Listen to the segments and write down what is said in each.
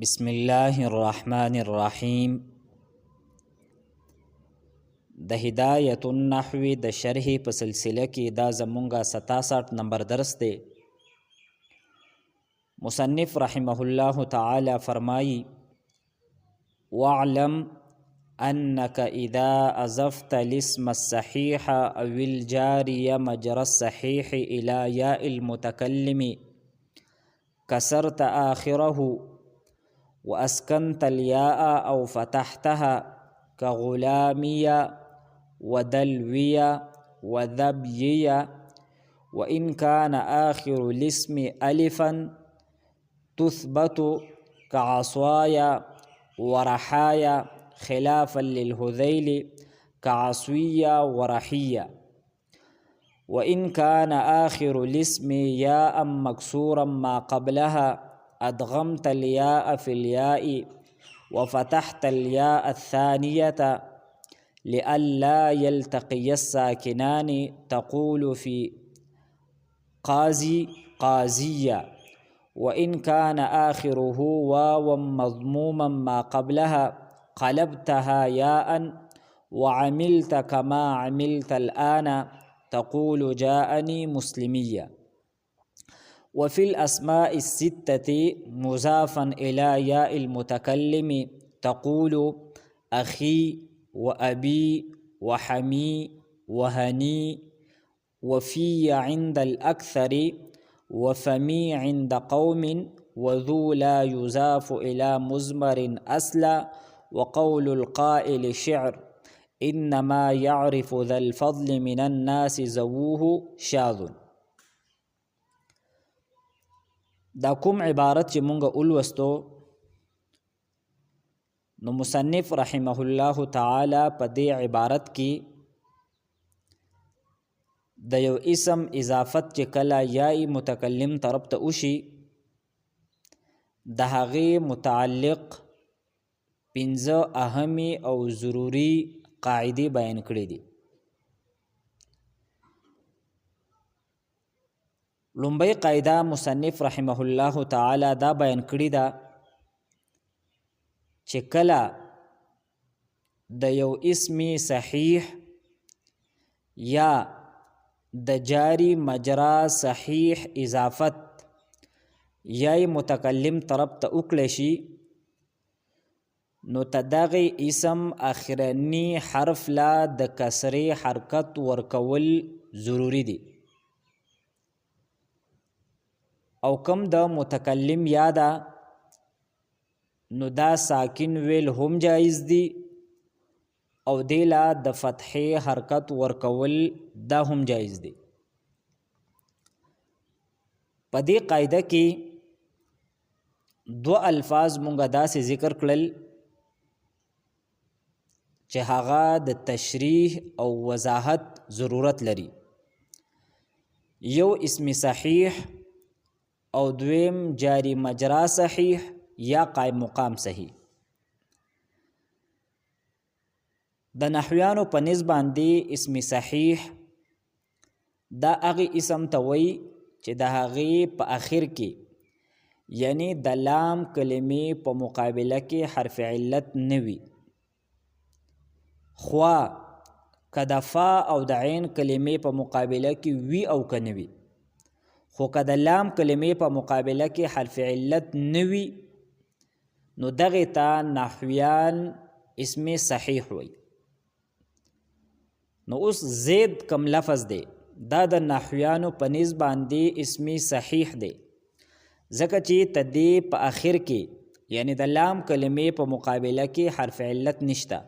بسم الله الرحمن الرحیم. د هدایت النحو د شرح په سلسله کې دا زمونږه 67 نمبر درس دی. مصنف رحمه الله تعالی فرمایی: واعلم انك اذا اضفت الاسم الصحيح او الجاري مجرى الصحيح الى ياء المتكلم كسرت آخره وأسكنت الياء أو فتحتها كغلامية ودلوية وذبيية، وإن كان آخر الاسم ألفا تثبت كعصوايا ورحايا خلافا للهذيل كعصوية ورحية، وإن كان آخر الاسم ياء مكسورا ما قبلها أدغمت الياء في الياء وفتحت الياء الثانية لئلا يلتقي الساكنان، تقول في قازي قازية، وإن كان آخره واوا مضموما ما قبلها قلبتها ياء وعملت كما عملت الآن، تقول جاءني مسلمية. وفي الأسماء الستة مضافا إلى ياء المتكلم تقول أخي وأبي وحمي وهني، وفي عند الأكثر وفمي عند قوم، وذو لا يضاف إلى مزمر أصلا، وقول القائل شعر إنما يعرف ذا الفضل من الناس ذووه شاذ. دا کوم عبارت چې مونږ ولوستو نو مصنف رحمه الله تعالی په دې عبارت کې د یو اسم اضافت چې کله یای متکلم طرف ته وشي د هغې متعلق 15 اهمي او ضروري قاعدې بیان کړې دي. لومبۍ قاعده مصنف رحمه الله تعالی دا بیان کړې ده چې کله د یو اسم صحیح یا د جاری مجرا صحیح اضافت یا متکلم طرف ته وکړی شي نو تدغه اسم اخرنی حرف لا د کسری حرکت ورکول ضروری دی، او کم د متکلم یادا نو دا ساکن ویل هم جایز دی او دیلا د فتحې حرکت ورکول دا هم جایز دی. په دې قاعده کې دو الفاظ مونږه داسې ذکر کړل چې هغه د تشریح او وضاحت ضرورت لري. یو اسم صحیح او دویم جاری مجرا صحیح یا قائم مقام صحیح. د نحویانو په نسبت باندې اسم صحیح دا هغه اسم ته وایي چې د هغې په آخر کې یعنی د لام کلمې په مقابله کې حرف علت نه وي، خوا که د فا او د عین کلمې په مقابله کې وي او که نه وي، خو که د لام کلمې په مقابله کې حرف علت نه وي نو دغې ته نحویان اسم صحیح وایي. نو اوس زید کم لفظ دی دا د نحویانو په نسبت باندې اسم صحیح دی ځکه چې تدې په آخر کې یعنی د لام کلمې په مقابله کې حرف علت نشته،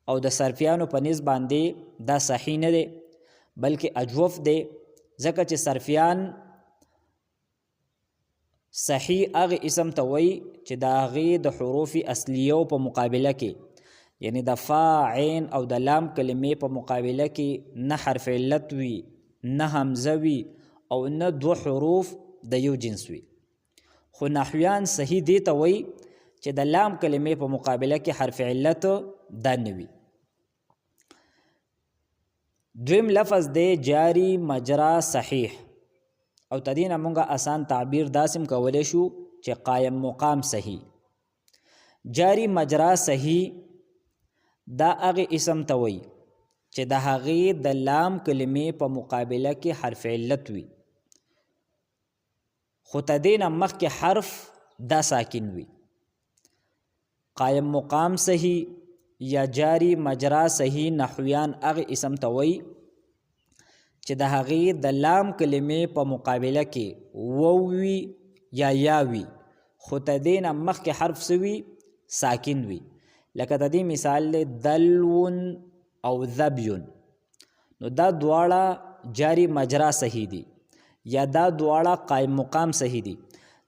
او د صرفیانو په نسبت باندې دا صحیح نه دی بلکې اجوف دی ځکه چې صرفیان صحیح هغه اسم ته وایي چې د هغې د حروف اصلیو په مقابله کې یعنی د فا عین او د لام کلمې په مقابله کې نه حرف علت وي، نه همزه وي، او نه دو حروف د یو جنس وي. خو نحویان صحیح دی ته وایي چې د لام کلمې په مقابله کې حرف علت دا نه وي. دویم لفظ دی جاری مجرا صحیح، او تدینه مونږه آسان تعبیر داسم کولی شو چې قایم مقام صحیح. جاری مجرا صحیح دا هغه اسم ته وایي چې د هغې د لام کلمې په مقابله کې حرف علت وي خو تدې نه مخکې حرف دا ساکن وي. قایم مقام صحیح یا جاری مجرا صحیح نحویان هغه اسم ته وایي چې د هغې د لام کلمې په مقابله کې واو وي یا یا وي خو تدې نه مخکې حرف څه وي ساکن وي. لکه د دې مثال دی دلون او ذبیون، نو دا دواړه جاری مجرا صحیح دي یا دا دواړه قایم مقام صحیح دي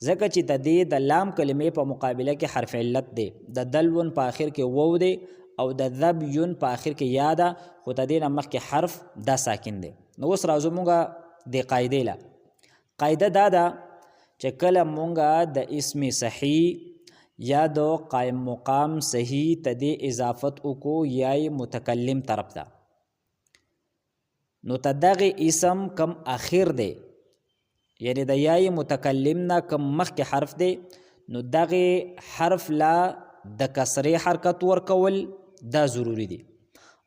ځکه چې د دې د لام کلمې په مقابله کې حرف علت دی. د دلون په آخر کې واو دی او د ذبیون په آخر کې یا ده خو د دې نه مخکې حرف دا ساکن دی. نو اوس راځو مونږه د قاعدې له. قاعده دا ده چې کله مونږه د اسم صحیح یا د قایم مقام صحیح ته د اضافت وکړو یا متکلم طرف ته، نو ته دغه اسم کم اخر دی یعنی د یای متکلم نه کم مخکې حرف دی نو دغه حرف لا د کسرې حرکت ورکول دا ضروری دی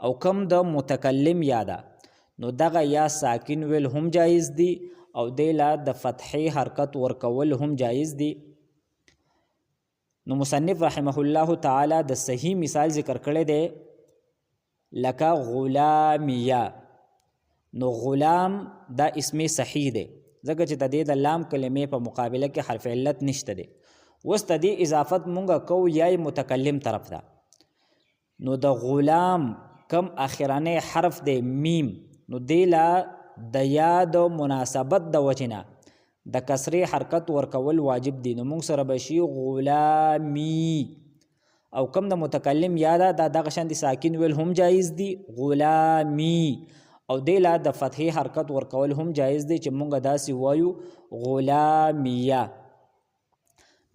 او کم د متکلم یا ده نو دغه یا ساکن ویل هم جایز دی او دی لا د فتحې حرکت ورکول هم جایز دی. نو مصنف رحمه الله تعالی د صحیح مثال ذکر کړی دی لکه غلامیه. نو غلام دا اسم صحیح دی ځکه چې د دې د لام کلمې په مقابله کې حرف علت نشته دی. اوس د دې اضافت مونږه کو یای متکلم طرف ته، نو د غلام کم اخرانه حرف دی میم، نو دی لا د یا د مناسبت د وجنه د کسرې حرکت ورکول واجب دی. نو مونږ سره بشي غلامی او کم د متکلم یا ده دا دغه شان دي ساکن ویل هم جایز دی غلامی او دی لا د فتحې حرکت ورکول هم جایز دی چې مونږ داسې وایو غلامیه.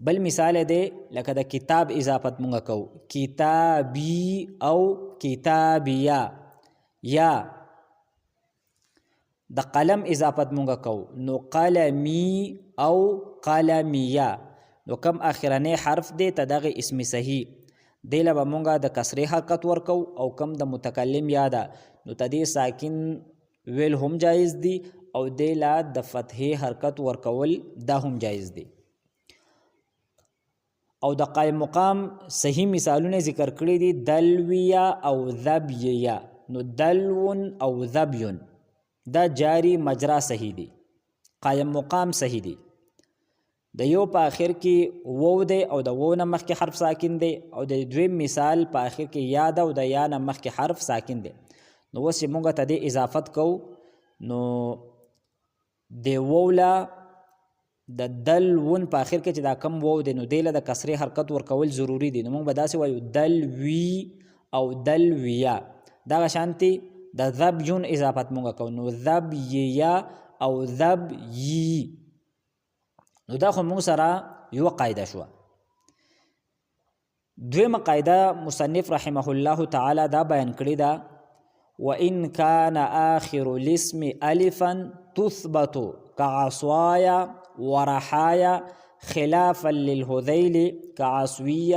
بل مثال دی لکه د کتاب اضافت مونږ کو کتابی او کتابیه، یا د قلم اضافت مونږ کو نو قلمی او قلمیه. نو کم اخرنه حرف دی ته دغه اسم صحیح دی له به مونږه د کسرې حرکت ورکو او کم د متکلم یا ده نو ته دې ساکن ویل هم جایز دی او دی له د فتحې حرکت ورکول دا هم جایز دی. او د قایم مقام صحیح مثالونه ذکر کړي دي دلویه او ذبیه. نو دلون او ذبیون دا جاری مجرا صحیح دی، قایم مقام صحیح دی. د یو په آخر کې وو دی او د وو نه مخکې حرف ساکن دی او د دویم مثال په آخر کې یا ده او د یا نه مخکې حرف ساکن دی. نو اوس چې مونږ ته دې اضافت کو نو د وو له د دل ون په آخر کې چې دا کم وو دی نو دی له د کسرې حرکت ورکول ضروری دی. نو مونږ به داسې وایو دلوي او دلویه. دغه شانتي د ذبیون اضافت مونږ کو نو ذبیه او ذبیی. نو دا خو مونږ سره یو قاعده شوه. دویمه قاعده مصنف رحمه الله تعالی دا بیان کړی ده وَإِنْ كَانَ آخِرُ الاسم أَلِفًا تُثْبَتُ كَعَصْوَايَ وَرَحَايَ خِلَافًا لِلْهُذَيْلِ كَعَصْوِيَّ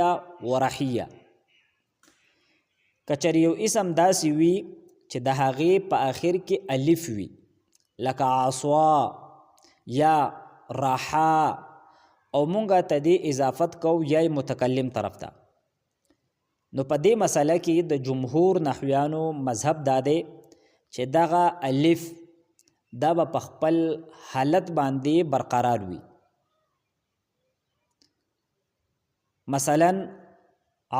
وَرَحِيَّ. کچر یو اسم داسې وي چې د هغې په آخر کې الف وي لکه عصوا یا راحا او مونږه ته دې اضافت کو یا متکلم طرف ته. نو په دې مسله کې د جمهور نحویانو مذهب دا دی چې دغه الف دا به په خپل حالت باندې برقرار وي. مثلا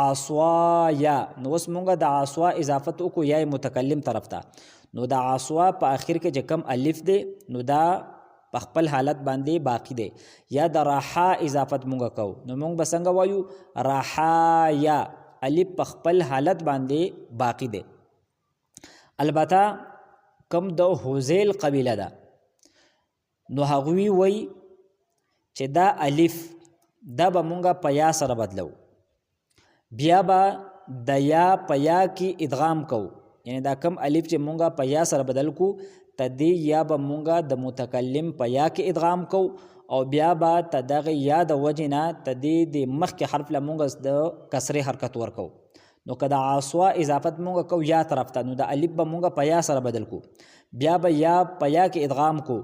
عصوایا، نو اوس مونږه د عصوا اضافت وکړو یا متکلم طرف ته، نو د عصوا په آخر کې چې کم الف دی نو دا په خپل حالت باندې باقی دی. یا د راحا اضافت مونږ کو نو مونږ به څنګه وایو راحایا، الف په خپل حالت باندې باقی دی. البته کم د حوزیل قبیله ده نو هغوی وای چې دا الف دا به مونږه په یا سره بدلو، بیا به د یا په یا کې ادغام کو، یعنی دا کم الف چې مونږه په یا سره بدل کو تدې یا به مونږه د متکلم په یا کې ادغام کو او بیا به تدغه یا د وجنه تدې د مخکې حرف لمونږ د کسرې حرکت ورکو نو که د عصوا اضافت مونږ کو یا طرف ته نو د الف به مونږ په یا سره بدل کو بیا به یا په یا کې ادغام کو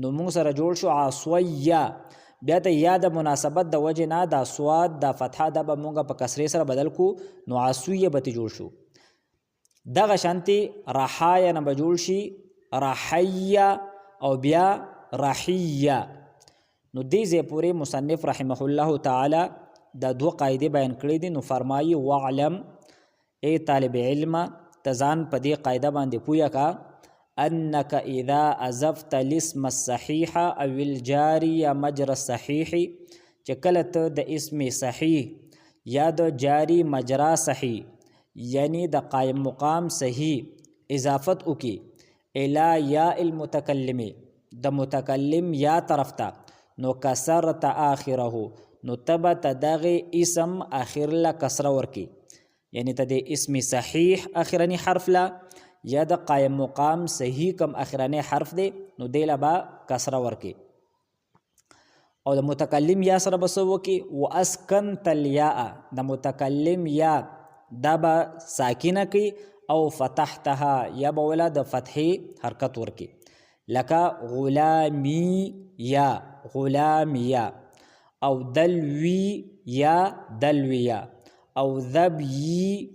نو مونږ سره جوړ شو عصویا بیا ته یا د مناسبت د وجه نه د صاد د فتحه د به مونږ په کسرې سره بدل کو نو عصویه به جوړ شو دغه شانتي رحایا نه به جوړ شي رحیا او بیا رحیه نو دې ځای پورې مصنف رحمه الله تعالی د دوه قاعدې بیان کړې دي نو فرمایي وعلم ای طالب علم تزان په دې قاعده باندې پویا کا انك اذا اضفت الاسم الصحيح او الجاري مجرى الصحيح چې کله ته د اسم صحیح یا د جاری مجرا صحیح یعنی د قائم مقام صحیح اضافت وکي الی یا المتکلم د متکلم یا طرف ته نو کسرت آخره نو تبا تدغه اسم آخر لا کسره ورکی یعنی ته د اسم صحیح اخرنی حرف لا یا د قائم مقام صحیح کم اخرنی حرف دی نو دیلا با کسره ورکی او د متکلم یا سره بسو کی واسکنت الیاء د متکلم یا دبا ساکنه کی او فتحتها یا بولا د فتحی حرکت ورکی لکا غلامی یا غلامیا او دلوی یا دلویا او ذبی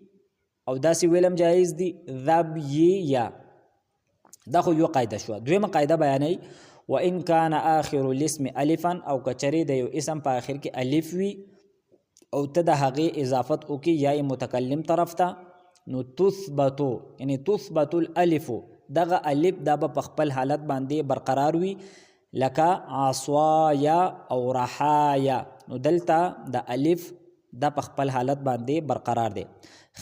او داسی ویلم جایز دی ذبی یا دا خو یو قاعده شو دویمه قاعده بیانای و ان کان آخر الاسم الفا او کچری د یو اسم په اخر کې الف وی او ته د هغه اضافت او کې یا متکلم طرف ته نو تثبتو یعنی تثبت الالف دغه الف د په خپل حالت باندې برقرار وي لکه عصوایا او رحایا نو دلته د الف د په خپل حالت باندې برقرار دی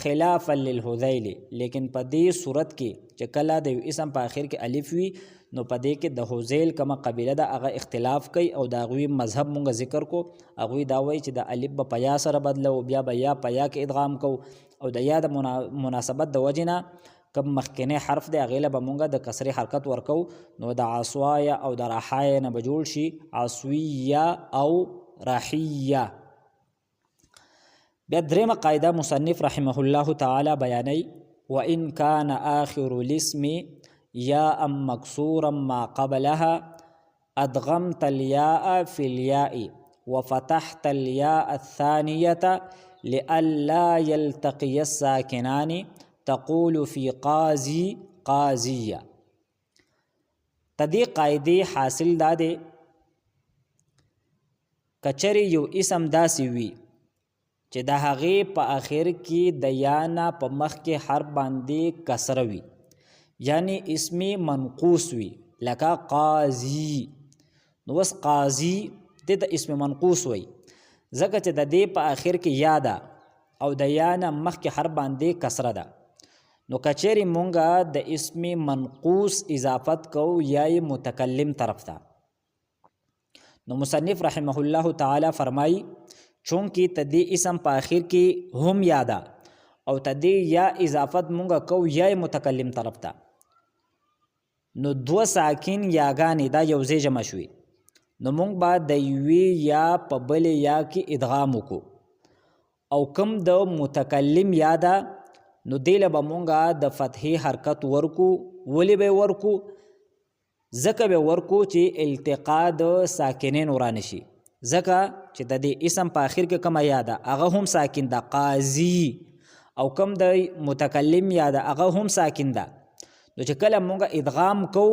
خلافا للهذیل لیکن په دې صورت کې چې کله د یو اسم په اخر کې الف وي نو په دې کې د هذیل کما قبیله د هغه اختلاف کوي او د غوی مذهب مونږ ذکر کو هغه دا وایي چې د الف په یا سره بدلو بیا به یا په یا کې ادغام کو او د یا د مناسبت د وجنه کم مخکنه حرف د غیله به مونږه د کسری حرکت ورکو نو د عصوایا او د رحایا نه بجوړ شي عصویه او رحیه بیا درېمه قاعده مصنف رحمه الله تعالی بیانای وان کان آخر الاسم یا مکسورا ما قبلها ادغمت الياء في الياء وفتحت الياء الثانيه لئلا يلتقي الساكنان تقول في قاضي قاضيه تدی قاعده حاصل داده کچری یو اسم داسی وی چې د هغه په اخر کې د یا نه په مخ کې حرف باندې کسره وي یعنی اسم منقوص وي لکه قاضی نو وس قاضی د اسم منقوص وي ځکه چې د دې په اخر کې یا ده او د یا نه مخ کې حرف باندې کسره ده نو کچری مونږه د اسم منقوص اضافت کو یا متکلم طرف ته نو مصنف رحمه الله تعالی فرمای چونکی تدی اسم په اخر کې هم یادا او تدی یا اضافت مونږه کو یا متکلم طرف ته نو دو ساکن یاګانې دا یو ځای جمع شوي نو مونږ به د یوې یا په بلې یا کې ادغام وکړو او کم د متکلم یادا نو دیله به مونږه د فتحې حرکت ورکو ولې به ورکو ځکه به ورکو چې التقا د ساکنین ورانه شي ځکه چې د دې اسم په اخر کې کومه یاده هغه هم ساکن ده قاضی او کم د متکلم یاده هغه هم ساکن ده نو چې کله مونږه ادغام کو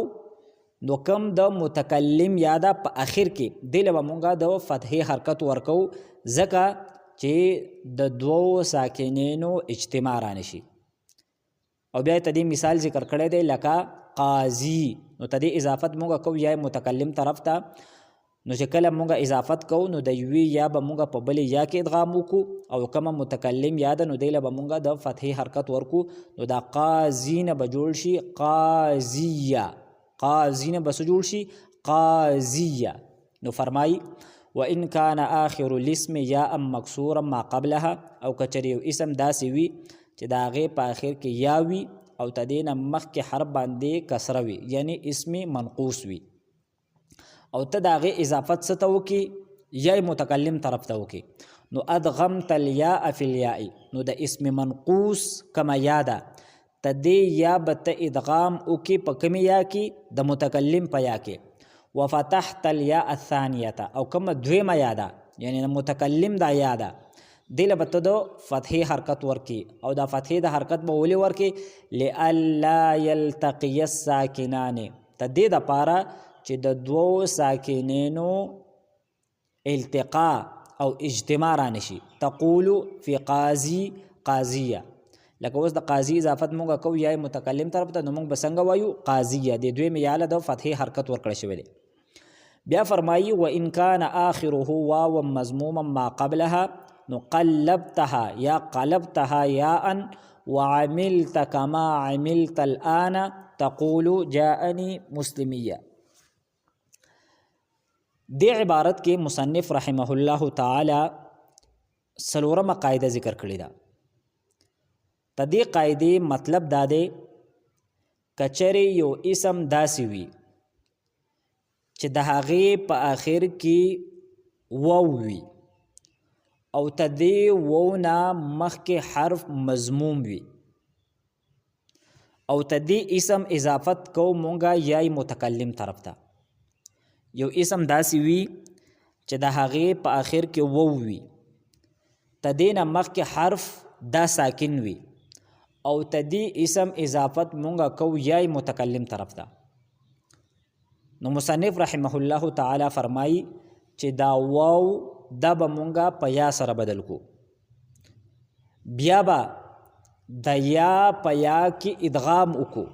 نو کم د متکلم یاده په اخر کې دله به مونږه د فتحې حرکت ورکو ځکه چې د دوو ساکنینو اجتماع رانه شي او بیا ته دې مثال ذکر کړی دی لکه قاضی نو ته دې اضافت مونږه کو یا متکلم طرف ته نو چې کله مونږه اضافت کو نو د یوې یا به مونږه په بلې یا کې ادغام وکړو او کومه متکلم یا ده نو دیله به مونږه د فتحې حرکت ورکو نو دا قاضی نه به جوړ شي قاضیه قاضی نه به څه جوړ شي قاضیه نو فرمایي وان کان آخر الاسم یا مکسورا ما قبلها او کچری یو اسم داسې وي چې د هغې په آخر کې یا وي او تدې نه مخکې حرف باندې کسره وي یعنی اسم منقوص وي او ته د هغې اضافت څه ته وکړي یا متکلم طرف ته وکړي نو ادغمت الیاء فی الیاء نو د اسم منقوص کما یا ده ته دې یا به ته ادغام وکړي په کومې یا کې د متکلم په یا کې وفتحت الیاء الثانیه او کومه دویمه یا ده یعنی د متکلم دا یا ده دې له به ته د فتحې حرکت ورکړي او دا فتحې د حرکت به ولې ورکړي لئلا یلتقی الساکنان ته دې دپاره چې د دوو ساکنینو التقا او اجتماع رانشي تقول فی قاضی قاضیه لکه اوس د قاضي اضافت مونږ کوو یا متکلم طرف ته نو مونږ به څنګه وایو قاضیه د دویمې یا له د فتحې حرکت ورکړی شوی دی بیا فرمایي وان کان آخره واوا مضموما ما قبلها نو قلبتها یا قلبتها یاء وعملت کما عملت الآن تقول جاءنی مسلمیه دی عبارت کې مصنف رحمه الله تعالی څلورمه قاعده ذکر کړې ده د دې قاعدې مطلب دا دی کچرې یو اسم داسې وي چې د هغې په آخر کې واو وي او ته دې واو نه مخکې حرف مضموم وي او ته دې اسم اضافت کو مونږه یا متکلم طرف ته یو اسم داسې وي چې د هغې په آخر کې واو وي ته دې نه مخکې حرف دا ساکن وي او ته دې اسم اضافت مونږه کو یا متکلم طرف ته نو مصنف رحمه الله تعالی فرمایي چې دا واو دا به مونږه په یا سره بدل کو بیا به د یا په یا کې ادغام وکړو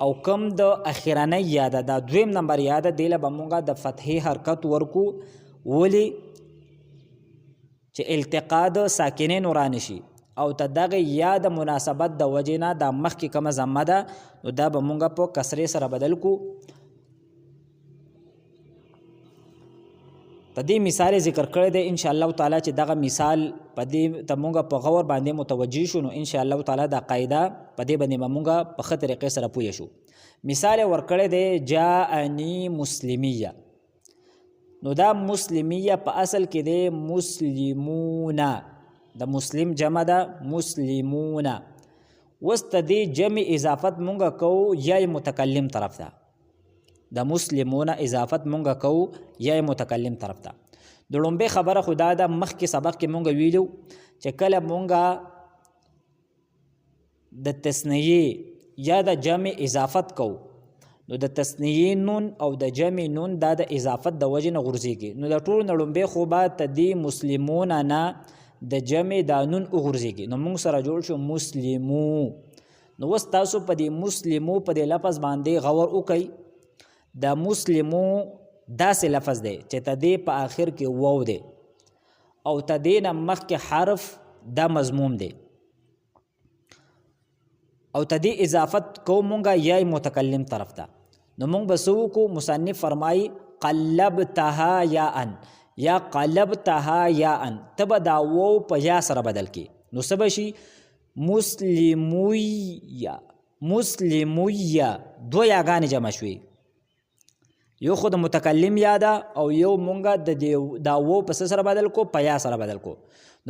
او کم د اخیرنۍ یاده دا دویم نمبر یاده دی له به مونږه د فتحې حرکت ورکو ولې چې التقا د ساکنینو رانشي او ته دغه یا د مناسبت د وجې نه دا مخکې کومه ضمه ده نو دا به مونږه په کسرې سره بدل کو ته دې مثال ذکر کړی دی ان شاء الله تعالی چې دغه مثال په دې ته مونږه په غور باندې متوجه شو نو ان شاء الله تعالی دا قاعده په دې باندې مونږه په ښه طریقې سره پوه شو مثال ورکړی دی جاءنی مسلمیه نو دا مسلمیه په اصل کې دی مسلمونه د مسلم جمع ده مسلمونه اوس ته دې جمع اضافت مونږه کوو یا متکلم طرف ته د مسلمونه اضافت مونږه کوو یا متکلم طرف ته د لومبۍ خبره خو دا ده مخکې سبق کې مونږ ویلو چې کله مونږه د تثنیې یا د جمع اضافت کوو نو د تثنیې نون او د جمع نون دا د اضافت د وجې نه غورځېږي نو د ټولو نه لومبۍ خو به ته دې مسلمونه نه د جمع دا نون وغورځېږي نو مونږ سره جوړ شو مسلمو نو اوس تاسو په دې مسلمو په دې لفظ باندې غور وکئ د مسلمو داسې لفظ دی چې ته دې په آخر کې واو دی او ته دې نه مخکې حرف دا مضموم دی او ته دې اضافت کو مونږه یا متکلم طرف ته نو مونږ به څه وکړو مصنف فرمایي قلبتها یا ان یا قلبتها یا ان ته به دا واو په یا سره بدل کړي نو څه به شي مسلمویه مسلمویه دو یاګانې جمع شوي یو خو د متکلم یا ده او یو مونږه د دا و په څه سره بدل کو په یا سره بدل کو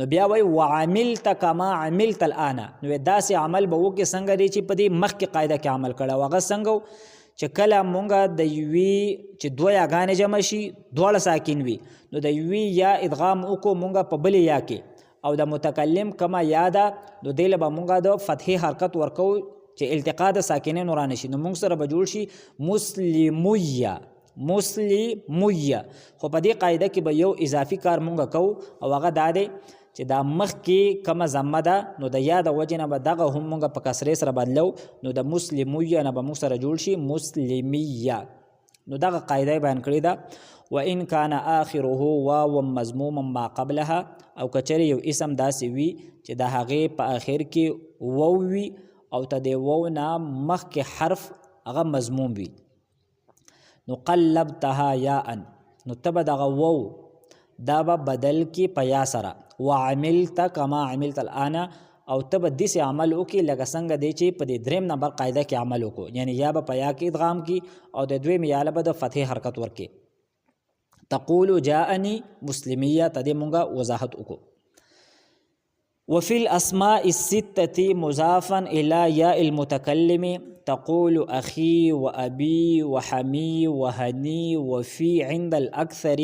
نو بیا وایي وعملت کما عملت الآن نو داسې عمل به وکړې څنګه دی چې په دې مخکې قاعده کې عمل کړی او هغه څنګه چې کله مونږه د یوې چې دوه یاګانې جمع شي دواړه ساکن وي نو د یوې یا ادغام وکړو مونږه په بلې یا کې او د متکلم کما یا ده نو دې له به مونږه د فتحې حرکت ورکوو چې التقا د ساکنینو رانشي نو مونږ سره به جوړ شي مسلمویه مسلمویه خو په دې قاعده کې به یو اضافي کار مونږه کوو او هغه دا دی چې دا مخکې کومه ضمه ده نو د یا د وجې نه به دغه هم مونږ په کسرې سره بدلو نو د مسلمویه نه به مونږ سره جوړ شي مسلمیه نو دغه قاعده بیان کړې ده وان کان آخره واو مضموما ما قبلها او کچری یو اسم داسې وي چې د هغې په آخر کې واو وي او ته د واو نه مخکې حرف هغه مضموم وي نو قلبتها یا ان نو ته به دغه واو دا به بدل کې په یا سره وعملت کما عملت الآن او ته به داسې عمل وکړي لکه څنګه دی چې په دې دریم نمبر قاعده کې عمل وکړو، یعنی یا به په یا کې ادغام کی او د دویم یا به د فتح حرکت ورکړي. تقول جاءني مسلمیه ته دې مونږه وضاحت وکړو. وفي الأسماء الستة مضافا إلى ياء المتكلم تقول أخي وأبي وحمي وهني وفي عند الأكثر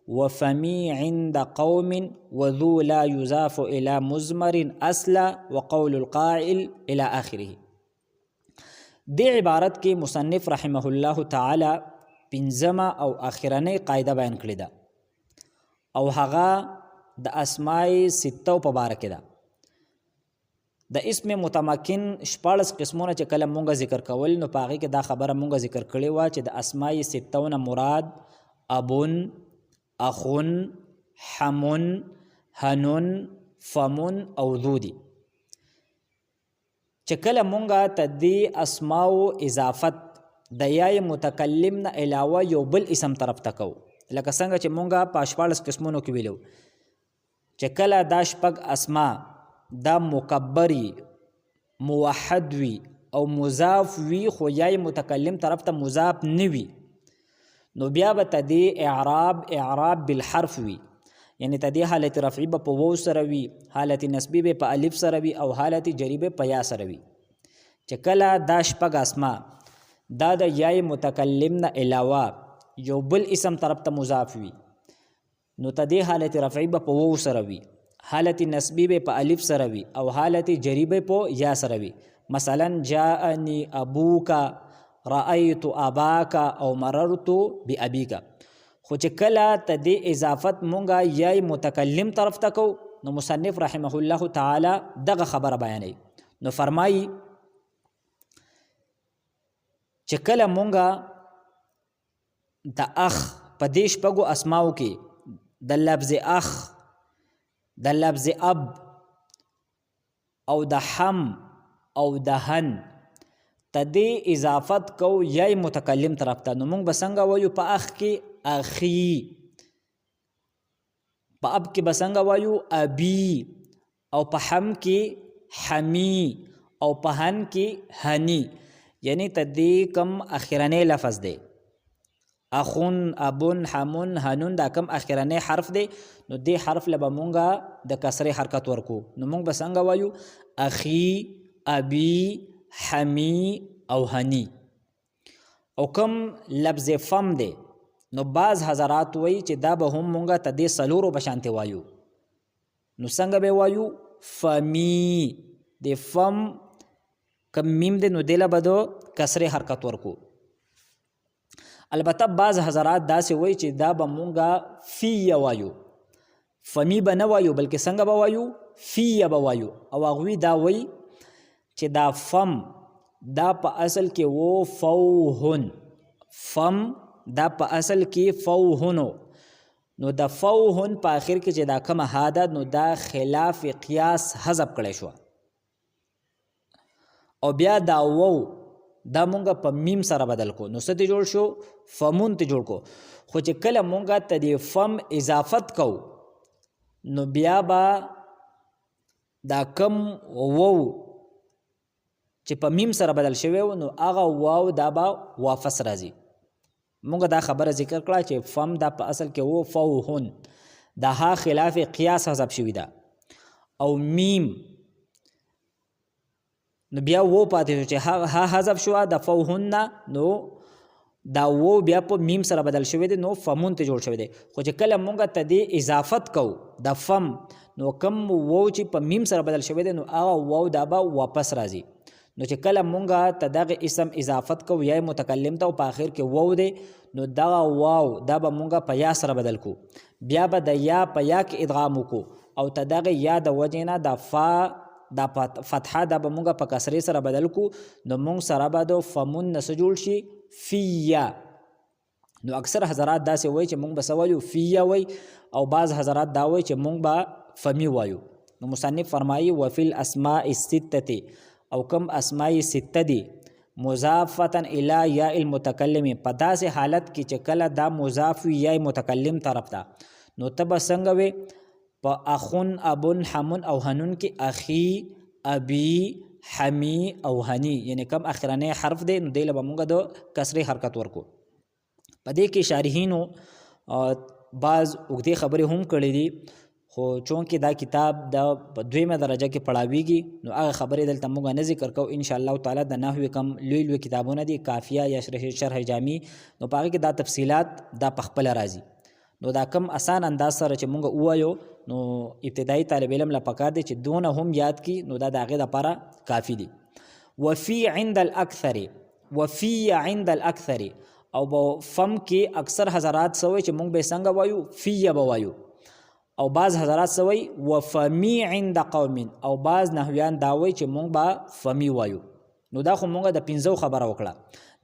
وفمي عند قوم وذو لا يضاف إلى مزمر أصلا وقول القائل إلى آخره. دې عبارت کې مصنف رحمه الله تعالی پنځمه او اخرنۍ قاعده بیان کړې ده او هغه د اسماء سته په باره کې ده. د اسم متمکن 14 قسمونه چې کله مونږه ذکر کول نو په هغې کې دا خبره مونږه ذکر کړې وه چې د اسماء سته نه مراد ابون، اخون، حمون، هنون، فمون او ذو دي. چې کله مونږه ته دې اسماء اضافت د یای متکلم نه علاوه یو بل اسم طرف ته کوو، لکه څنګه چې مونږه په 14 قسمونو کې ویلو چې کله دا شپږ اسماء دا مکبری، موحد وي او مضاف وي خو یای متکلم طرف ته مضاف نه وي نو بیا به ته دې اعراب بالحرف وي، یعنی ته دې حالت رفعی به په وو سره وي، حالت نسبی به په الف سره وي او حالت جری به په یا سره وي. چې کله دا شپږ اسماء دا د یای متکلم نه علاوه یو بل اسم طرف ته مضاف وي نو ته دې حالت رفعی به په وو سره وي، حالت نسبی به په الف سره وي او حالت جری به په یا سره وي. مثلا جاءنی ابوکا، رأیت اباکا او مررت بابیکا. خو چې کله ته دې اضافت مونږه یای متکلم طرف ته کو نو مصنف رحمه الله تعالی دغه خبره بیانوي. نو فرمایي چې کله مونږه د اخ په دې شپږو اسماو کې د لفظ اخ، د لفظ اب او د حم او د هن ته دې اضافت کو یای متکلم طرف ته نو مونږ به څنګه وایو په اخ کې اخی، په اب کې به څنګه وایو ابي او په حم کې حمی او په هن کې هنی. یعنی ته دې کم اخرنی لفظ دی اخون، ابون، حمون، هنون دا کم اخرنی حرف دی نو دې حرف له به مونږه د کسرې حرکت ورکو نو مونږ به څنګه وایو اخی، ابي، حمی او هنی. او کم لفظ فم دی نو بعض حضرات وایي چې دا به هم مونږه ته دې څلورو په شانتې وایو نو څنګه به وایو فمی. د فم کم میم دی نو دې له به د کسرې حرکت ورکو. البته بعض حضرات داسې وایي چې دا به مونږه فی وایو، فمی به نه وایو بلکې څنګه به وایو فی به وایو. او هغوی دا وایي چې دا فم دا په اصل کې و فوهن، فم دا په اصل کې فوهنو نو د فوهن په آخر کې چې دا کومه ها ده نو دا خلاف قیاس حذف کړی شو او بیا دا وو دا مونږه په میم سره بدل کو نو څه ته جوړ شو فمون ته جوړ کو. خو چې کله مونږه ته د فم اضافت کو نو بیا به دا کم وو چې په میم سره بدل شوی نو هغه واو دا به واپس راځي. مونږ دا خبره ذکر کړه چې فم دا په اصل کې وو فوهن دا ها خلاف قیاس حذف شوی ده او میم نو بیا وو پاتې شو چې ها حذف شو د فوهن نو دا وو بیا په میم سره بدل شوی دی نو فمون ته جوړ شوی دی. خو چې کله مونږ ته دې اضافت کو د فم نو کم وو چې په میم سره بدل شوی دی نو هغه وو دا به واپس راځي. نو چې کله مونږه ته دغه اسم اضافت کو یا متکلم ته او په آخر کې وو دی نو دغه واو دا به مونږه په یا سره بدل کو، بیا به د یا په یا کې ادغام وکړو او ته دغه یا د وجې نه د فا دا فتحه دا به مونږه په کسرې سره بدل کو نو مونږ سره به د فمون نه څه جوړ شي فیا. نو اکثر حضرات داسې وایي چې مونږ به څه وایو فیا وایي او بعض حضرات دا وایي چې مونږ به فمی وایو. نو مصنف فرمایي وفي الاسماء السته او کم اسماء سته دي مضافتا الی یا المتکلم په داسې حالت کې چې کله دا مضاف یا متکلم طرف ته نو ته به څنګه وې په اخون ابن حمون او هنون کې اخی ابي حمی او هنی یعنی کم اخرنی حرف دی نو دی له موږ د کسری حرکت ورکو. په دې کې شارحینو بعض اوږدې خبرې هم کړې دي خو چونکې دا کتاب د په دویمه درجه کې پړاویږي نو هغه خبرې دلته موږ نه ذکر کوو. ان شاء الله تعالی د نحوی کم لوی لوی کتابونه دي کافیه یا شرح جامی نو په هغه کې دا تفصیلات دا په خپله راځي. نو دا کم آسان انداز سره چې موږ ووایو نو ابتدایي طالب علم له پکار دی چې دونه هم یاد کی نو دا د هغې دپاره کافي دي. وفي عند الاکثر وفي عند الاکثر او په فم کې اکثر حضرات سوی چې موږ به څنګه وایو فی به وایو او بعض حضرات سوی وفمی عند قوم او بعض نحویان دا وایي چې موږ به فمی وایو. نو دا خو موږ د پنځو خبره وکړه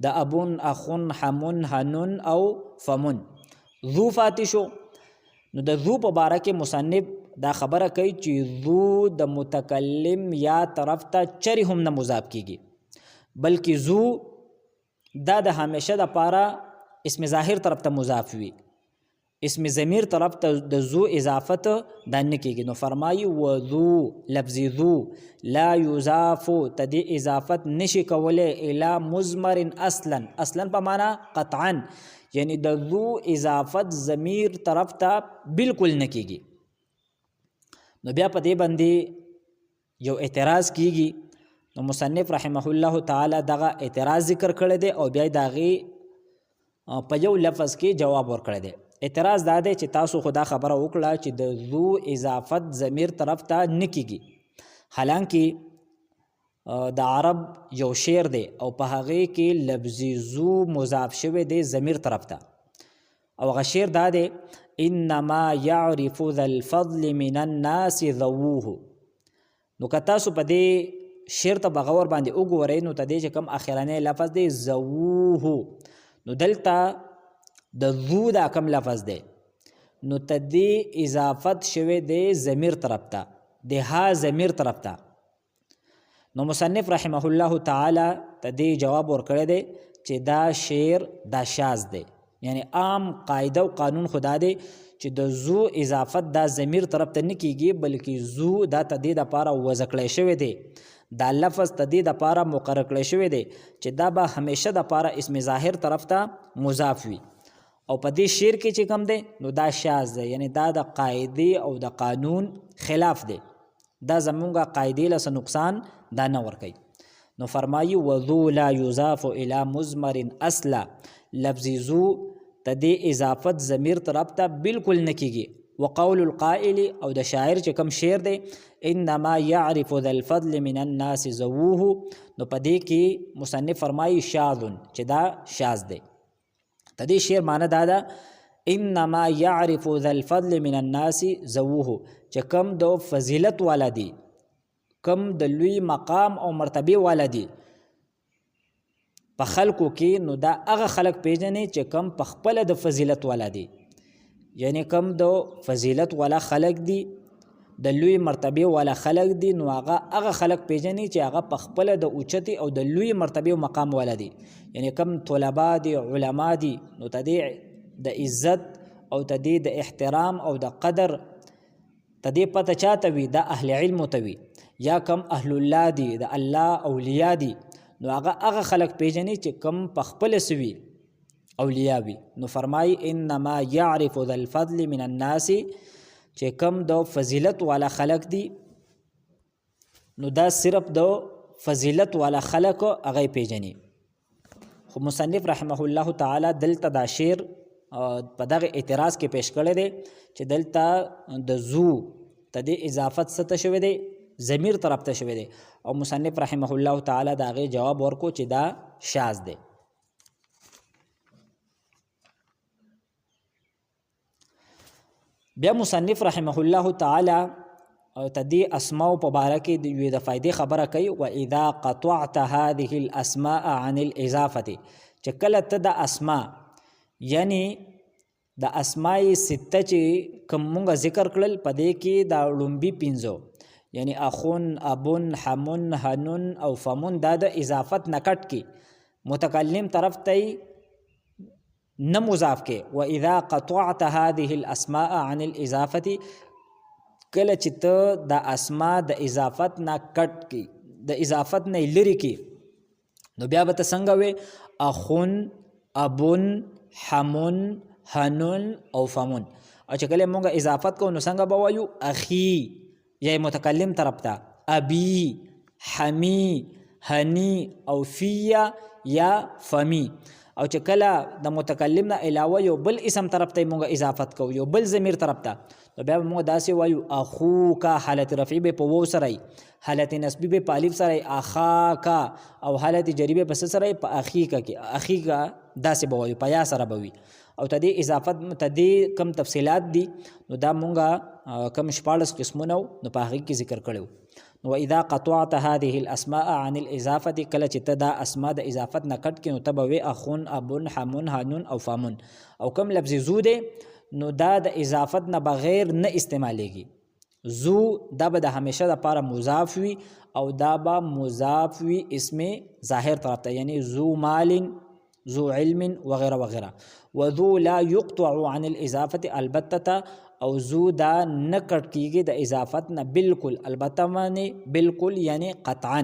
د ابون اخون حمون هنون او فمون. ذو فاتح شو نو د ذو په باره کې مصنف دا خبره کوي چې ذو د متکلم یا طرف ته چری هم نه مضاف کیږي بلکې ذو دا د همیشه د پاره اسم ظاهر طرف ته مضاف وي اسم ضمیر طرف ته د ذو اضافت دا نه کیږي. نو فرمایي و ذو لفظ ذو لا یضاف تدی اضافت نشي کوله الی مضمر اصلا په معنا قطعا یعنی د ذو اضافت ضمیر طرف ته بالکل نه کیږي. نو بیا په دې باندې یو اعتراض کیږي نو مصنف رحمه الله تعالی دغه اعتراض ذکر کړی دی او بیا دغه په یو لفظ کې جواب ورکړی دی. اعتراض دا دی چې تاسو خدا خبره وکړه چې د ذو اضافت ضمیر طرف ته نه کیږي حالانکه د عرب یو شعر دی او په هغې کې لفظ ذو مضاف شوی دی ضمیر طرف ته او هغه شعر دا دی انما يعرف ذا الفضل من الناس ذووه. نو که تاسو په دې شعر ته بغور باندې وګورئ نو ته دې چې کوم اخرنی لفظ دی ذووه نو دلته د ذو دا کم لفظ دی نو ته دې اضافت شوی دی ضمیر طرف ته د ها ضمیر طرف ته. نو مصنف رحمه الله تعالی ته دې جواب ورکړی دی چې دا شعر دا شاذ دی یعنی عام قاعده او قانون خدا دی چې د ذو اضافت دا ضمیر طرف ته نه کیږي بلکې ذو دا ته دې دپاره وضع کړی شوی دی دا لفظ ته دې دپاره مقرر کړی شوی دی چې دا به همیشه دپاره اسم ظاهر طرف ته مضاف وي او په دې شعر کې چې کوم دی نو دا شاذ دی یعنی دا د قاعدې او د قانون خلاف دی دا زمونږه قاعدې له څه نقصان دا نه ورکوي. نو فرمایي وذو لا یضاف الی مضمر اصلا لفظ ذو ته دې اضافت ضمیر طرف ته بالکل نه کیږي. وقول القائل او د شاعر چې کوم شعر دی انما يعرف ذا الفضل من الناس ذووه نو په دې کې مصنف فرمایي شاذ چې دا شاذ دی. د دې شعر معنی دا ده انما يعرف ذا الفضل من الناس ذووه چې کم د فضیلت والا دي کم د لوی مقام او مرتبه والا دي په خلکو کې نو دا هغه خلک پیژني چې کم په خپل د فضیلت والا دي یعنی کم د فضیلت والا خلک دي د لوی مرتبه والا خلک دي نو هغه خلک پیژني چې هغه په خپل د اوچتي او د لوی مرتبه او مقام والا دي یعنی کم طلبا دي علما دي نو تدې د عزت او تدې د احترام او د قدر تدې پته چاته وي د اهل علم ته وي یا کم اهل الله دي د الله اولیاء دي نو هغه خلک پیژني چې کم په خپل سوي اولیاء وي. نو فرمای انما يعرف ذا الفضل من الناس چې کم د فضیلت والا خلق دي نو دا صرف د فضیلت والا خلق هغه پیژني. خو مصنف رحمه الله تعالی دلته دا شعر په دغه اعتراض کې پیش کړی دی چې دلته د ذو ته د اضافت څه شوی دی ضمیر طرف ته شوی دی او مصنف رحمه الله تعالی دا هغې جواب ورکو چې دا شاذ دی. بیا مصنف رحمه الله تعالی تدی اسماء په باره کې د یوې د فائدې خبره کوي واذا قطعت هذه الاسماء عن الاضافه چې کله ته د اسماء یعنی د اسماء سته چې کوم مونږ ذکر کړل په دې کې د لومبي پنځو یعنی اخون ابون حمون هنون او فمون دا د اضافت نکټ کې متکلم طرف ته نه مضاف کې واذا قطعت هذه الاسماء عن الاضافه کله چې ته د اسما د اضافت نه کټ کی د اضافت نه لری کی نو بیا به ته څنګه وې اخون ابون حمون هنون او فمون. او چې کله مونږه اضافت کو نو څنګه به وایو اخی یا متکلم طرف ته ابي حمی هنی او فیا یا فمی. او چې کله د متکلم نه علاوه یو بل اسم طرف ته مونږه اضافت کو یو بل ضمیر طرف ته نو بیا مونږ داسې وایو اخوکا حالت رفعی به په وو سره حالت نسبی به په الف سره اخاکا او حالت جری به په سره په اخیکا کې اخیکا داسې به وایو په یا سره به وي. او تدې اضافت تدې کم تفصيلات دي نو دا مونږه کم 14 قسمونه نو په هغه کې ذکر کړو. نو اذا قطعت هذه الاسماء عن الاضافه کله چې ته دا اسماء د اضافت نه کټ کې نو ته به اخون ابون حمون هانون او فامون. او کم لفظ زو ده نو دا د اضافت نه بغیر نه استعمالېږي. زو دا به د همیشه د لپاره مضاف وي او دا به مضاف وي اسم ظاهر طرف ته یعنی ذو مال ذو علم وغیرہ وغیرہ. وذو لا يقطع عن الاضافه البتة او ذو دا نکټ کیږي د اضافت نه بالکل البته معنی بالکل یعنی قطعا.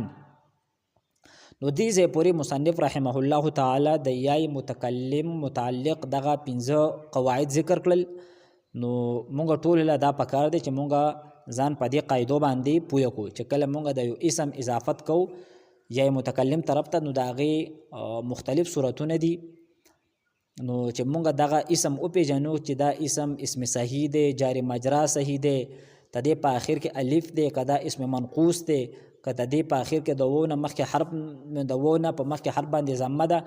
نو دې ځای پورې مصنف رحمه الله تعالی د یای متکلم متعلق دغه 15 قواعد ذکر کړل. نو مونږ ټول له دا پکار دي چې مونږ ځان په دې قاعده باندې پوه کو چې کله مونږ د یو اسم اضافت کو یا متکلم طرف ته نو داغه مختلف صورتونه دي. نو چې مونږ دغه اسم او پیژنو چې دا اسم صحیح دی جاری مجرا صحیح دی تدې په اخر کې الف دی کدا اسم منقوص دی کدا دې په اخر کې دوونه مخکې حرف دوونه په مخکې حرف باندې ضمه ده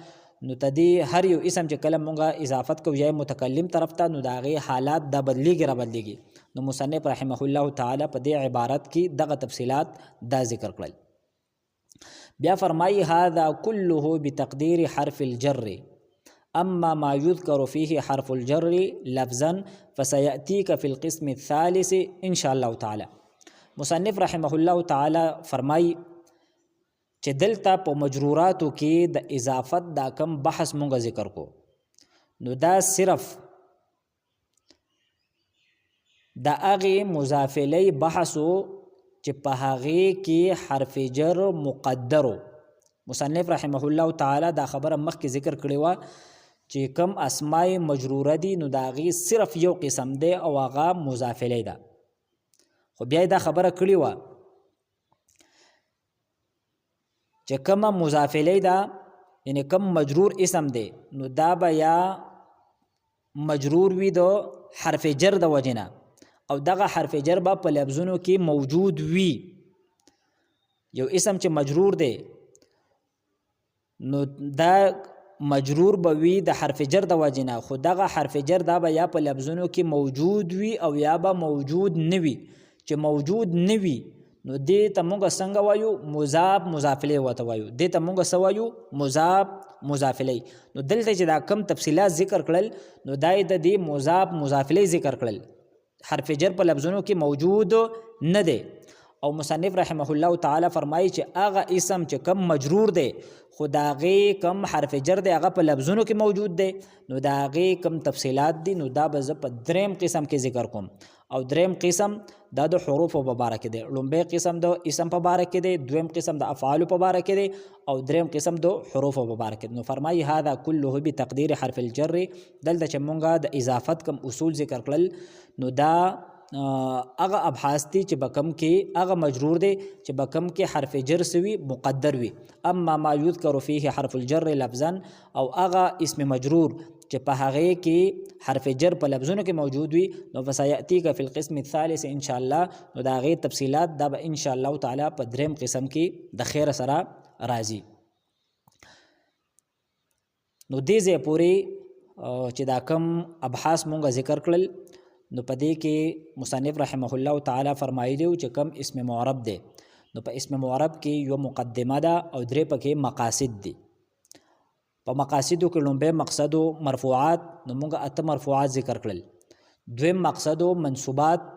نو تدې هر یو اسم چې کله مونږه اضافت کو یا متکلم طرف ته نو داغه حالات د بدلیږي را بدلیږي. نو مصنف رحمه الله تعالی په دې عبارت کې دغه تفصيلات دا ذکر کړل. بیا فرمایي هذا كله بتقدير حرف الجر اما ما يذكر فيه حرف الجر لفظا فسياتيك في القسم الثالث ان شاء الله تعالى. مصنف رحمه الله تعالی فرمایي چې دلته په مجروراتو کې د اضافت دا کم بحث مونږ ذکر کو نو دا صرف د هغه مضاف الیه بحثو چې په هغه کې حرف جر مقدرو. مصنف رحمه الله تعالی دا خبره مخکې ذکر کړې و چې کم اسماء مجروره دي نو دا غي صرف یو قسم دی او هغه مضاف الیه ده. خو بیا دا خبره کړې و چې کم مضاف الیه ده یعنی کم مجرور اسم دی نو دا به یا مجرور وي د حرف جر د وجنه او دغه حرف جر به په لفظونو کې موجود وي. یو اسم چې مجرور دی نو دا مجرور به وي د حرف جر د وجنه خو دغه حرف جر دا به یا په لفظونو کې موجود وي او یا به موجود نه وي. چې موجود نه وي نو دې ته مونږ څنګه وایو مضاف مضاف الیه وته وایو دې ته مونږ څه وایو مضاف مضاف الیه. نو دلته چې دا کم تفصیلات ذکر کړل نو دای د دې مضاف مضاف الیه ذکر کړل حرف جر په لفظونو کې موجود نه دی. او مصنف رحمه الله تعالی فرمایي چې هغه اسم چې کم مجرور دی خو داغه کم حرف جر دی هغه په لفظونو کې موجود دی نو داغه کم تفصیلات دي نو دا به په دریم قسم کې ذکر کوم. او دریم قسم دا د حروف په باره کې دی. لومبه قسم د اسم په باره کې دی دویم قسم د افعال په باره کې دی او دریم قسم د حروف په باره کې. نو فرمایي هذا كله بتقدير حرف الجر دلته چې مونږه د اضافت کم اصول ذکر کړل نو دا اغه ابحاث دي چې بکم کې اغه مجرور دي چې بکم کې حرف جر سوي مقدر وي. اما ما يذكر فيه حرف الجر لفظا او اغه اسم مجرور چې په هغه کې حرف جر په لفظونو کې موجود وي نو فسياتيك في القسم الثالث ان شاء الله. نو دا غي تفصيلات دا به ان شاء الله تعالی په دریم قسم کې د خیر سره راځي. نو دې ځای پورې چې دا کم ابحاث مونږه ذکر کړل نو پدې کې مصنف رحمه الله تعالی فرمایلی چې کم اسم معرب دی نو په اسم معرب کې یو مقدمه ده او درې پکې مقاصد دي. په مقاصدو کې لومبه مقصد مرفوعات نو مونږه اته مرفوعات ذکر کړل. دویم مقصد منصوبات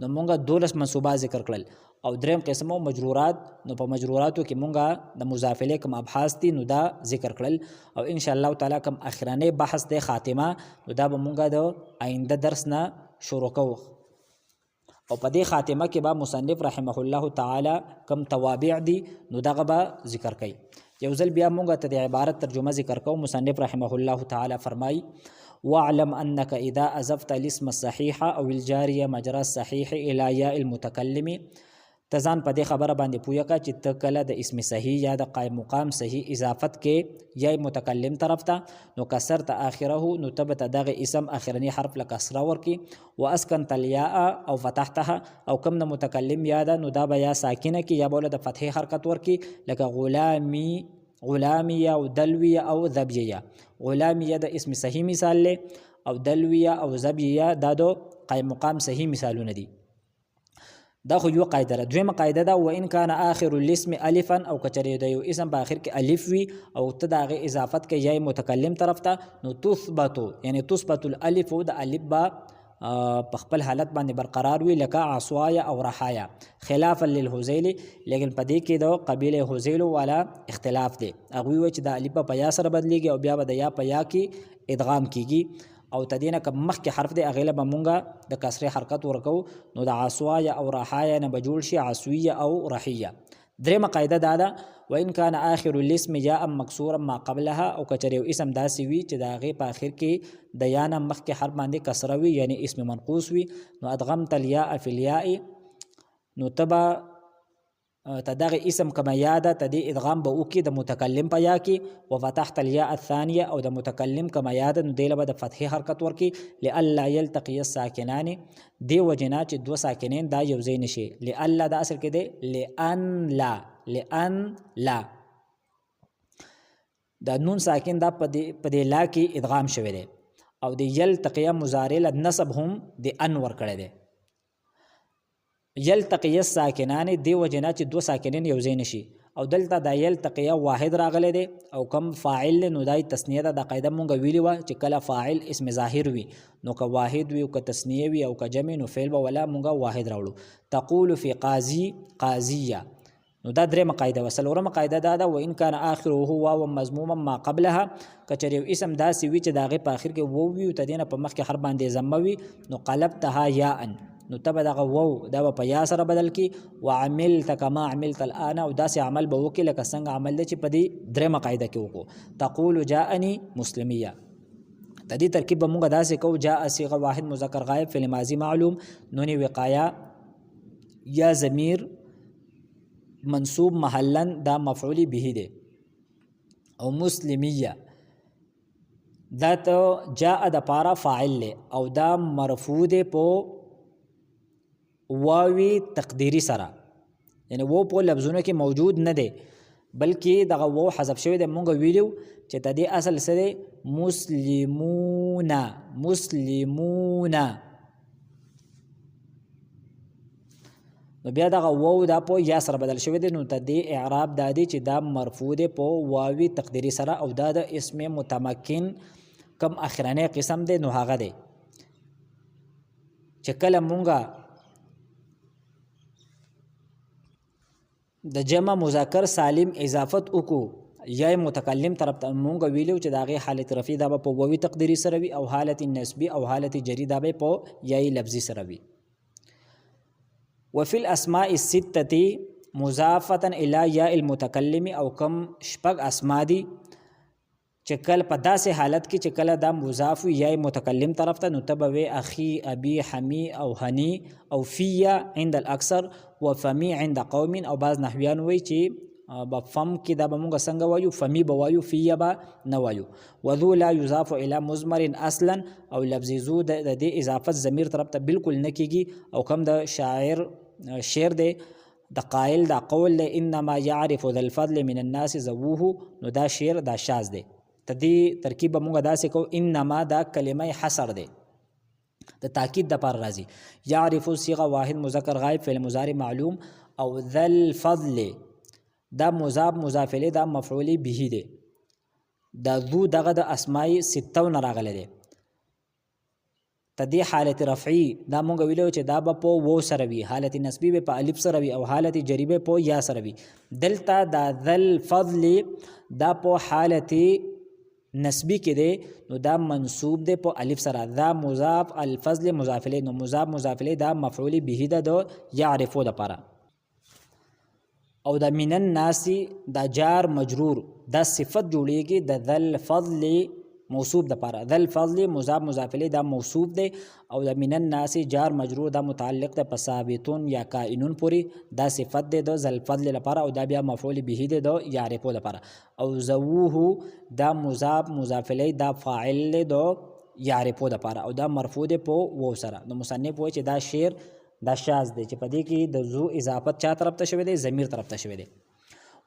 نو مونږه 12 منصوبات ذکر کړل. او دریم قسمو مجرورات نو په مجروراتو کې مونږه د مضاف الیه کوم ابحاث دي نو دا ذکر کړل. او ان شاء الله تعالی کوم اخرانه بحث د خاتمه نو دا به مونږه د آینده درس نه شروع کوو. او په دې خاتمه کې به مصنف رحمه الله تعالی کم توابع دي نو دغه به ذکر کوي. یو ځل بیا موږ ته د عبارت ترجمه ذکر کوو. مصنف رحمه الله تعالی فرمایي واعلم انك اذا اضفت الاسم الصحيح او الجاريه مجرى الصحيح الى ياء المتكلم تزان په دې خبره باندې پوهه کا چې ته کله د اسم صحیح یا د قائم مقام صحیح اضافت کې یا متکلم طرف ته نو کسرت اخره نو تبت دغه اسم اخرنی حرف لکسره ورکی واسكنت الياء او فتحتها او کم د متکلم یا ده نو دا بیا ساکنه کې یا بوله د فتح حرکت ورکی لکه غلامیه او دلویه او ذبیه. غلامیه د اسم صحیح مثال له او دلویه او ذبیه دا دو قائم مقام صحیح مثالونه دي. دا خو یو قاعده ده. دویمه قاعده ده وان کان اخر الاسم الفا او کچری د یو اسم په اخر کې الف وي او ته دغه اضافت کې یا متکلم طرف ته نو تثبت یعنی تثبت الالف او د الف با په خپل حالت باندې برقرار وي لکه عصوایا او رحایا خلافا للهذیل. لیکن په دې کې د قبیله هذیل والا اختلاف دی. هغه وی چې د الف په یا سره بدلیږي او بیا به د یا په یا کې ادغام کیږي او تدینه که مخکې حرف دی اغه له مونږه د کسره حرکت ورکو نو د عصوایا او رحایا نه بجول شي عصویه او رحیه. درېمه قاعده دا ده وان کان اخر الاسم یا مکسورا ما قبلها او کچریو اسم داسې وي چې د هغې په اخر کې د یا نه مخکې حرف باندې کسره وي یعنی اسم منقوص وي نو ادغمت الياء فی الياء نو تبا تدغه اسم کما یاده تدی ادغام به وکي د متکلم په یا کې وفتحت الياء الثانيه او د متکلم کما یاده نو دیله به د فتح حرکت ورکی لالا يلتقي الساکنان دی وجنا چې دو ساکنین دا یو ځای نشي. لالا دا اصل کې دی لان لا دا نون ساکن دا په دې لا کې ادغام شوی دی او د يلتقي مضارع له نسب هم د ان ور کړی دی. یلتقی الساکنان دی وجنا چې دو ساکنین یو ځای نشي او دلته دا یلتقی واحد راغلی دی او کم فاعل نو دای تسنیه ده. د قاعده مونږ ویلی و چې کله فاعل اسم ظاهر وي نو که واحد وي او که تسنیه وي او که جمع نو فعل به ولا مونږ واحد راوړو. تقول فی قاضی قاضیه نو دا درېمه قاعده و. څلورمه قاعده دا ده وان کان اخره واو مضموما ما قبلها کچریو اسم داسې وي چې د هغې په اخر کې وو وي او تدینه په مخکې حرف باندې ضمه وي نو قلبتها یاء نو تبه دغه وو دا په یا سره بدل کی وعملت كما عملت الان او داسې عمل به وکړي لکه څنګه عمل دی چې په دې درېمه قاعده کې وکړو. تقول جاءني مسلميه د دې ترکیب به موږ داسې کوو جاء صيغه واحد مذکر غائب فعل ماضی معلوم نون وقایا یا ضمیر منصوب محلا دا مفعول به دی او مسلمیه دا ته جاء د پارا فاعل له او دا مرفوع دی په واوی تقدیری سره یعنی وو په لفظونو کې موجود نه دی بلکې دغه وو حذف شوی دی. مونږ ویلو چې د دې اصل سره مسلمون نو بیا دغه وو دا په یا سره بدل شوی دی نو د دې اعراب دا دی چې دا مرفوع دی په واوی تقدیری سره او دا د اسم متمکن کم اخرانه قسم دی نو هغه دی چې کله مونږه د جمع مذکر سالم اضافت وکړو یا متکلم طرف ته مونږ ویلو چې د هغې حالت رفع دا به په واوي تقدیري سره وي او حالت نسبي او حالت جری دا به په یای لفظي سره وي. وفي الاسماء السته مضافه الى یا المتکلم او کم شپږ اسماء دي چې کله په داسې حالت کې چې کله دا مضاف یا متکلم طرف ته نو تبوي اخي ابي حمي او هني او فيا عند الاكثر وفمي عند قوم او بعض نحویان وی چې بفم کې دا به مونږ څنګه وایو فمي به وایو فيا به نه وایو. وذو لا يضاف الى مضمر اصلا او لفظ ذو د دې اضافت ضمیر طرف ته بالکل نه کیږي او کم د شعر دی د قائل دا قول له انما يعرف ذا الفضل من الناس ذووه نو دا شعر دا شاذ دی. تدی ترکیب مونږ داسې کو انما دا کلمه حصر دی د تاکید د پر راځي. يعرف صيغه واحد مذکر غائب فعل مضارع معلوم او ذا الفضل دا مضاف مضاف الیه دا مفعول به دی. دا ذو دغه د اسماء 56 راغله دی. تدی حالت رفعی دا مونږ ویلو چې دا به په وو سره وي حالت نسبی به په الف سره وي او حالت جری به په یا سره وي. دلته دا ذا الفضل دا په حالت نسبی کې دی نو دا منصوب دی په الف سره دا مضاف الفضل مضاف الیه نو مضاف مضاف الیه دا مفعول به ده د یعرفو لپاره او دا من الناس دا جار مجرور دا صفت جوړیږي د ذل فضل موصوف د لپاره ذل فضل مضاف مضاف الیه دا موصوف دی او دا من الناس جار مجرور دا متعلق ده په ثابتون یا کائنون پوری دا صفت دی د ذل فضل لپاره او دا بیا مفعول به دی د یعرفو لپاره او زووه دا مضاف مضاف الیه دا فاعل دی د یعرفو لپاره او دا مرفوع دی په وو سره نو مصنف وایي چې دا شعر دا شاذ دی چې په دې کې د ذو اضافت چا طرف ته شوی دی ضمیر طرف ته شوی دی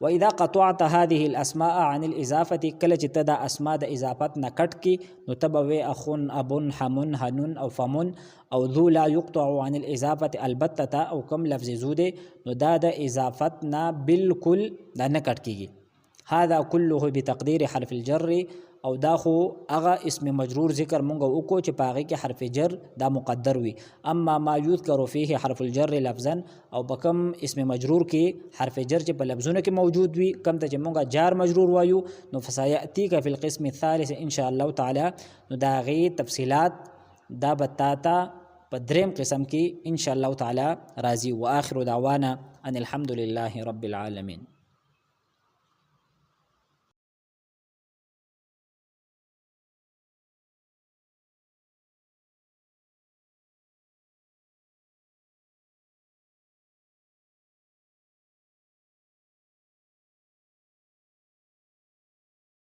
واذا قطعت هذه الاسماء عن الاضافه کله چې ته دا اسماء د اضافت نه کټ کی نو تبوي اخن ابن حمن هنن او فمن او ذو لا يقطع عن الاضافه البتة او کم لفظ ذو دی نو دا د اضافت نه بالکل دا نه کټ کیږي هذا كله بتقدير حرف الجر او دا خو هغه اسم مجرور ذکر مونږ وکړو چې پاغه کې حرف جر دا مقدر وي اما ما يذكر فيه حرف الجر لفظا او بکم اسم مجرور کې حرف جر چې په لفظونو کې موجود وي کم ته چې مونږ جار مجرور وایو نو فسياتيك في القسم الثالث ان شاء الله تعالی نو دا غي تفصيلات دا بتاتا په دریم قسم کې ان شاء الله تعالی راضي واخر دعوانا ان الحمد لله رب العالمين